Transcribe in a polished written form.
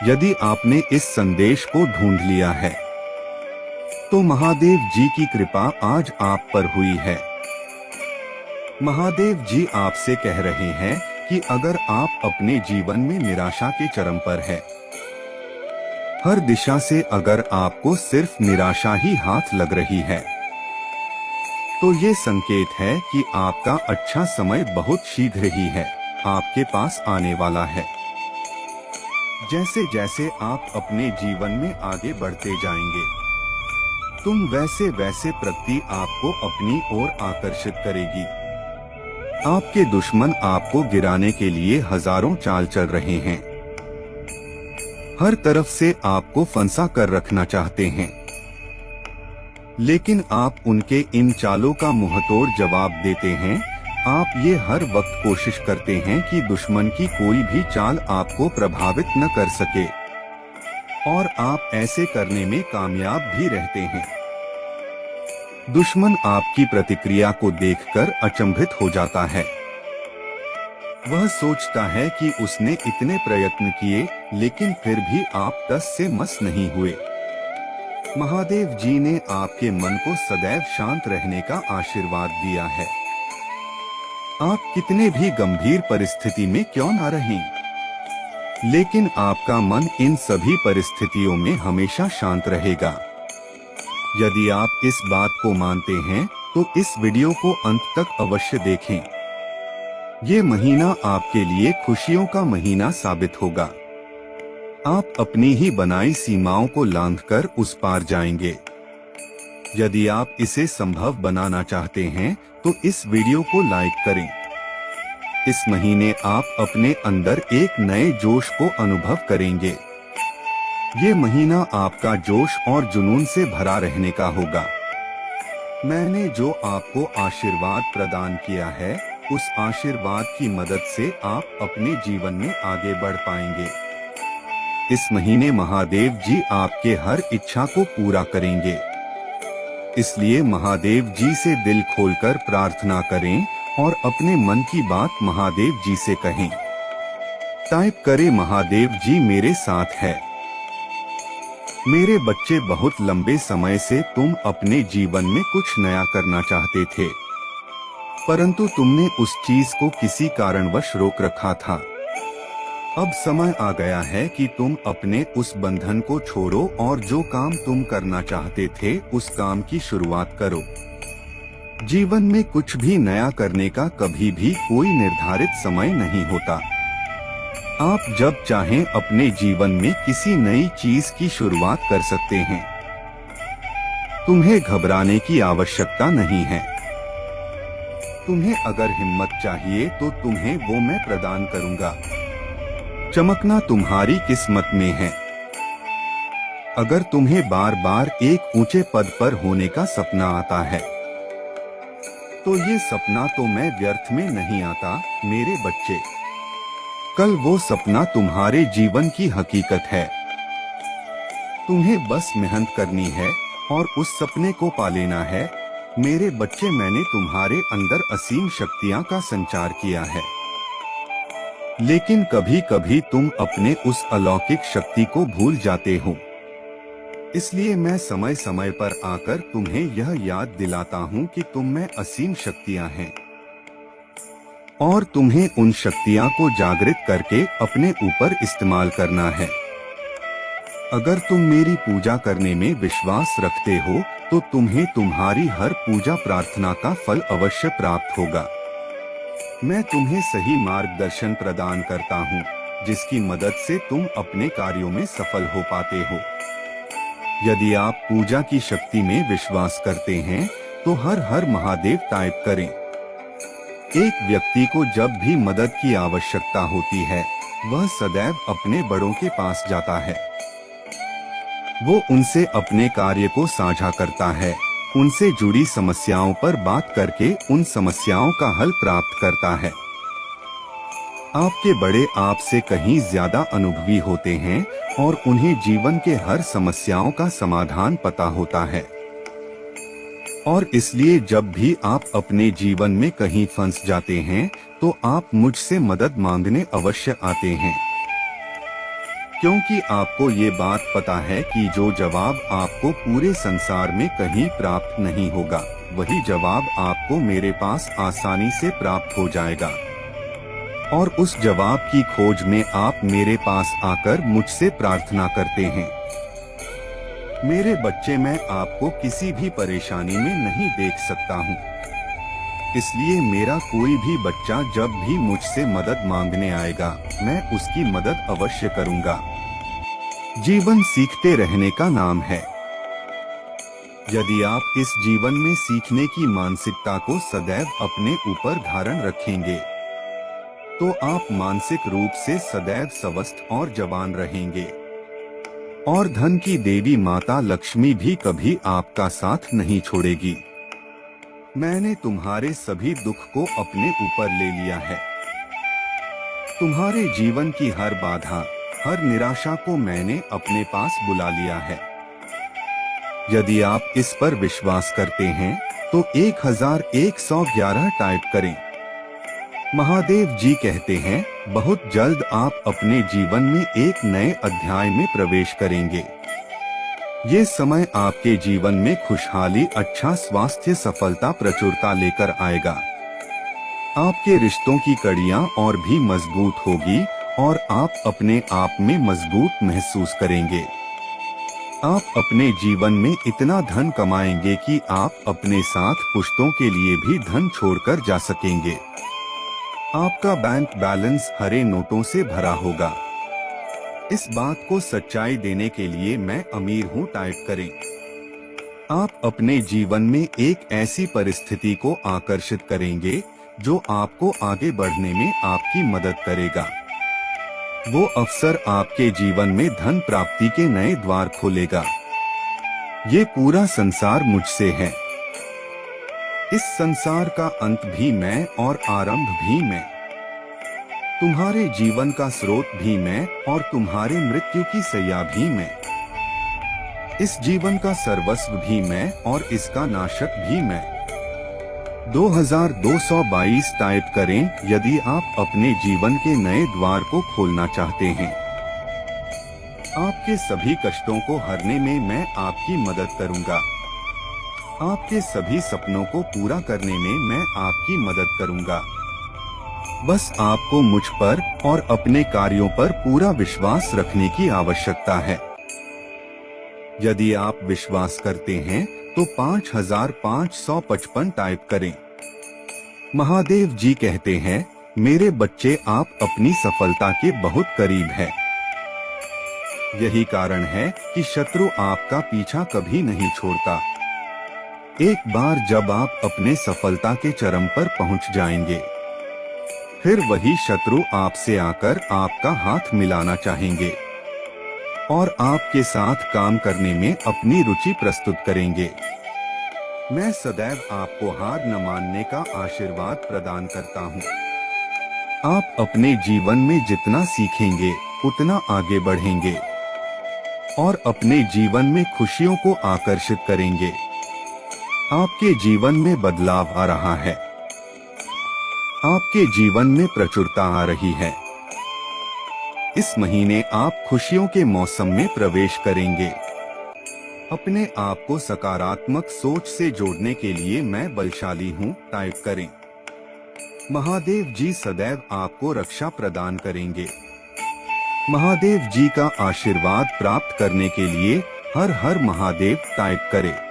यदि आपने इस संदेश को ढूंढ लिया है तो महादेव जी की कृपा आज आप पर हुई है। महादेव जी आपसे कह रहे हैं कि अगर आप अपने जीवन में निराशा के चरम पर है, हर दिशा से अगर आपको सिर्फ निराशा ही हाथ लग रही है, तो ये संकेत है कि आपका अच्छा समय बहुत शीघ्र ही है आपके पास आने वाला है। जैसे जैसे आप अपने जीवन में आगे बढ़ते जाएंगे, तुम वैसे वैसे प्रकृति आपको अपनी ओर आकर्षित करेगी। आपके दुश्मन आपको गिराने के लिए हजारों चाल चल रहे हैं, हर तरफ से आपको फंसा कर रखना चाहते हैं, लेकिन आप उनके इन चालों का मुंहतोड़ जवाब देते हैं। आप ये हर वक्त कोशिश करते हैं कि दुश्मन की कोई भी चाल आपको प्रभावित न कर सके, और आप ऐसे करने में कामयाब भी रहते हैं। दुश्मन आपकी प्रतिक्रिया को देखकर अचंभित हो जाता है। वह सोचता है कि उसने इतने प्रयत्न किए, लेकिन फिर भी आप टस से मस नहीं हुए। महादेव जी ने आपके मन को सदैव शांत रहने का आशीर्वाद दिया है। आप कितने भी गंभीर परिस्थिति में क्यों न रहें, लेकिन आपका मन इन सभी परिस्थितियों में हमेशा शांत रहेगा। यदि आप इस बात को मानते हैं तो इस वीडियो को अंत तक अवश्य देखें। ये महीना आपके लिए खुशियों का महीना साबित होगा। आप अपनी ही बनाई सीमाओं को लांघकर उस पार जाएंगे। यदि आप इसे संभव बनाना चाहते हैं तो इस वीडियो को लाइक करें। इस महीने आप अपने अंदर एक नए जोश को अनुभव करेंगे। ये महीना आपका जोश और जुनून से भरा रहने का होगा। मैंने जो आपको आशीर्वाद प्रदान किया है, उस आशीर्वाद की मदद से आप अपने जीवन में आगे बढ़ पाएंगे। इस महीने महादेव जी आपके हर इच्छा को पूरा करेंगे। इसलिए महादेव जी से दिल खोलकर प्रार्थना करें और अपने मन की बात महादेव जी से कहें। टाइप करें, महादेव जी मेरे साथ है। मेरे बच्चे, बहुत लंबे समय से तुम अपने जीवन में कुछ नया करना चाहते थे, परंतु तुमने उस चीज को किसी कारणवश रोक रखा था। अब समय आ गया है कि तुम अपने उस बंधन को छोड़ो और जो काम तुम करना चाहते थे उस काम की शुरुआत करो। जीवन में कुछ भी नया करने का कभी भी कोई निर्धारित समय नहीं होता। आप जब चाहें अपने जीवन में किसी नई चीज की शुरुआत कर सकते हैं। तुम्हें घबराने की आवश्यकता नहीं है। तुम्हें अगर हिम्मत चाहिए तो तुम्हें वो मैं प्रदान करूंगा। चमकना तुम्हारी किस्मत में है। अगर तुम्हें बार बार एक ऊंचे पद पर होने का सपना आता है, तो ये सपना तो मैं व्यर्थ में नहीं आता मेरे बच्चे। कल वो सपना तुम्हारे जीवन की हकीकत है। तुम्हें बस मेहनत करनी है और उस सपने को पा लेना है। मेरे बच्चे, मैंने तुम्हारे अंदर असीम शक्तियां का संचार किया है, लेकिन कभी कभी तुम अपने उस अलौकिक शक्ति को भूल जाते हो। इसलिए मैं समय समय पर आकर तुम्हें यह याद दिलाता हूँ कि तुम में असीम शक्तियाँ हैं और तुम्हें उन शक्तियाँ को जागृत करके अपने ऊपर इस्तेमाल करना है। अगर तुम मेरी पूजा करने में विश्वास रखते हो तो तुम्हें तुम्हारी हर पूजा प्रार्थना का फल अवश्य प्राप्त होगा। मैं तुम्हें सही मार्गदर्शन प्रदान करता हूँ, जिसकी मदद से तुम अपने कार्यों में सफल हो पाते हो। यदि आप पूजा की शक्ति में विश्वास करते हैं तो हर हर महादेव टाइप करें। एक व्यक्ति को जब भी मदद की आवश्यकता होती है, वह सदैव अपने बड़ों के पास जाता है। वो उनसे अपने कार्य को साझा करता है, उनसे जुड़ी समस्याओं पर बात करके उन समस्याओं का हल प्राप्त करता है। आपके बड़े आपसे कहीं ज्यादा अनुभवी होते हैं और उन्हें जीवन के हर समस्याओं का समाधान पता होता है। और इसलिए जब भी आप अपने जीवन में कहीं फंस जाते हैं तो आप मुझसे मदद मांगने अवश्य आते हैं। क्योंकि आपको ये बात पता है कि जो जवाब आपको पूरे संसार में कहीं प्राप्त नहीं होगा, वही जवाब आपको मेरे पास आसानी से प्राप्त हो जाएगा। और उस जवाब की खोज में आप मेरे पास आकर मुझसे प्रार्थना करते हैं। मेरे बच्चे, मैं आपको किसी भी परेशानी में नहीं देख सकता हूँ, इसलिए मेरा कोई भी बच्चा जब भी मुझसे मदद मांगने आएगा, मैं उसकी मदद अवश्य करूँगा। जीवन सीखते रहने का नाम है। यदि आप इस जीवन में सीखने की मानसिकता को सदैव अपने ऊपर धारण रखेंगे, तो आप मानसिक रूप से सदैव स्वस्थ और जवान रहेंगे। और धन की देवी माता लक्ष्मी भी कभी आपका साथ नहीं छोड़ेगी। मैंने तुम्हारे सभी दुख को अपने ऊपर ले लिया है। तुम्हारे जीवन की हर बाधा, हर निराशा को मैंने अपने पास बुला लिया है। यदि आप इस पर विश्वास करते हैं, तो 1111 टाइप करें। महादेव जी कहते हैं, बहुत जल्द आप अपने जीवन में एक नए अध्याय में प्रवेश करेंगे। ये समय आपके जीवन में खुशहाली, अच्छा स्वास्थ्य, सफलता, प्रचुरता लेकर आएगा। आपके रिश्तों की कड़ियां और भी मजबूत होगी और आप अपने आप में मजबूत महसूस करेंगे। आप अपने जीवन में इतना धन कमाएंगे कि आप अपने साथ पुश्तों के लिए भी धन छोड़कर जा सकेंगे। आपका बैंक बैलेंस हरे नोटों से भरा होगा। इस बात को सच्चाई देने के लिए मैं अमीर हूँ टाइप करें। आप अपने जीवन में एक ऐसी परिस्थिति को आकर्षित करेंगे जो आपको आगे बढ़ने में आपकी मदद करेगा। वो अवसर आपके जीवन में धन प्राप्ति के नए द्वार खोलेगा। ये पूरा संसार मुझसे है। इस संसार का अंत भी मैं और आरंभ भी मैं। तुम्हारे जीवन का स्रोत भी मैं और तुम्हारे मृत्यु की सैया भी मैं। इस जीवन का सर्वस्व भी मैं और इसका नाशक भी मैं। 2222 टाइप करें यदि आप अपने जीवन के नए द्वार को खोलना चाहते हैं। आपके सभी कष्टों को हरने में मैं आपकी मदद करूंगा। आपके सभी सपनों को पूरा करने में मैं आपकी मदद करूंगा। बस आपको मुझ पर और अपने कार्यों पर पूरा विश्वास रखने की आवश्यकता है। यदि आप विश्वास करते हैं तो 5555 टाइप करें। महादेव जी कहते हैं, मेरे बच्चे, आप अपनी सफलता के बहुत करीब हैं। यही कारण है कि शत्रु आपका पीछा कभी नहीं छोड़ता। एक बार जब आप अपने सफलता के चरम पर पहुंच जाएंगे, फिर वही शत्रु आपसे आकर आपका हाथ मिलाना चाहेंगे और आपके साथ काम करने में अपनी रुचि प्रस्तुत करेंगे। मैं सदैव आपको हार न मानने का आशीर्वाद प्रदान करता हूँ। आप अपने जीवन में जितना सीखेंगे उतना आगे बढ़ेंगे और अपने जीवन में खुशियों को आकर्षित करेंगे। आपके जीवन में बदलाव आ रहा है। आपके जीवन में प्रचुरता आ रही है। इस महीने आप खुशियों के मौसम में प्रवेश करेंगे। अपने आप को सकारात्मक सोच से जोड़ने के लिए मैं बलशाली हूँ टाइप करें। महादेव जी सदैव आपको रक्षा प्रदान करेंगे। महादेव जी का आशीर्वाद प्राप्त करने के लिए हर हर महादेव टाइप करें।